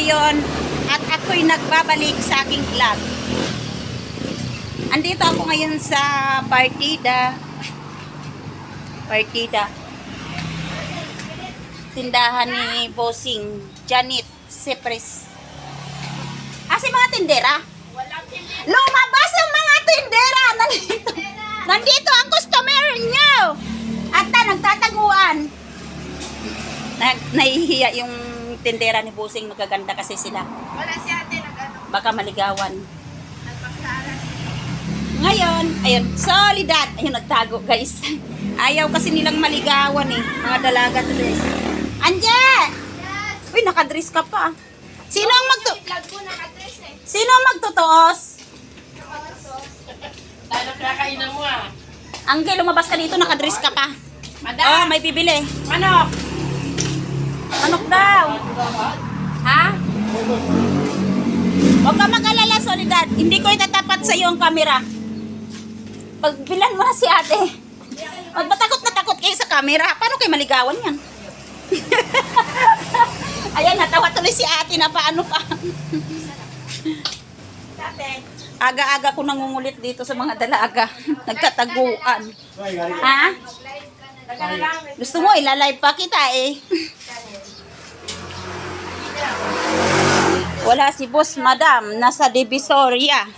ngayon at ako'y nagbabalik sa aking vlog. Andito ako ngayon sa Partida. Tindahan ni Bossing Janet Sepres. Si mga tindera? Lumabas ang mga tindera! Nandito ang customer nyo! At nagtataguan. Nahihiya yung tindera ni Bossing, magaganda kasi sila. Wala si ate nag-ano. Baka maligawan. Nagpagkaran. Ngayon, ayun, solidad. Ayun, nagtago guys. Ayaw kasi nilang maligawan eh. Mga dalaga to guys. Anje! Yes! Uy, nakadress ka pa. Sino ang Vlog ko naka-dress eh. Sino ang magtutuos? Tayo kainan mo ah. Angge, lumabas ka dito, nakadress ka pa. Madam! Oh, may bibili. Manok! Manok daw. Ha? Huwag ka mag-alala, Solidad. Hindi ko itatapat sa iyo ang camera. Pagbilan mo na si ate. Matakot na takot kayo sa camera. Paano kayo maligawan yan? Ayan, natawa tuloy si ate na paano pa. Aga-aga ko nangungulit dito sa mga dalaga. Nagkataguan. Ha? Gusto mo, ilalive pa kita eh. Wala si boss, madam. Nasa Divisoria.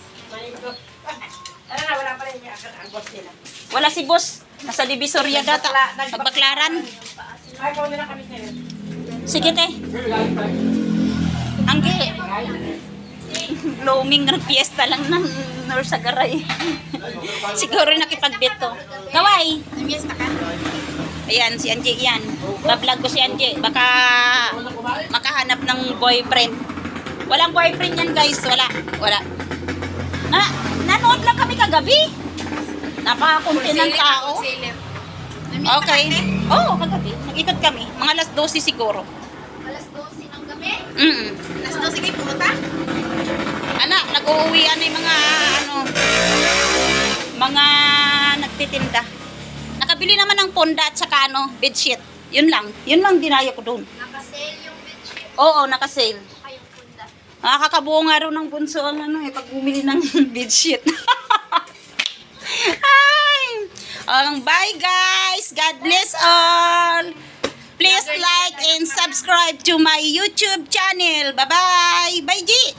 Wala si boss. Nasa Divisoria data. Nagbaklaran. Sige, te. Angge. Blooming ng fiesta lang ng Norsagaray. Siguro nakipag-beto. Kaway. Namiesta ka? Ayan, si Anje yan. Bablog ko si Anje. Baka makahanap ng boyfriend. Walang boyfriend yan guys. Wala. Nanood lang kami kagabi. Napakakunti ng tao. Okay. Oo, kagabi. Nag-ikot kami. Mga alas 12 siguro. Alas 12 ng gabi? Mm. Alas 12 kayo pumunta? Nag-uuwian na yung mga nagtitinda. Nakabili naman ng ponda at saka bedsheet. Yun lang dinayo ko doon. Naka-sale yung bedsheet. Oo, naka-sale. Kayong punda. Nakakabuo nga rin ng bunso ang pag bumili ng bedsheet. Hi! Bye guys! God bless all! Please like and subscribe to my YouTube channel. Bye-bye! Bye, G!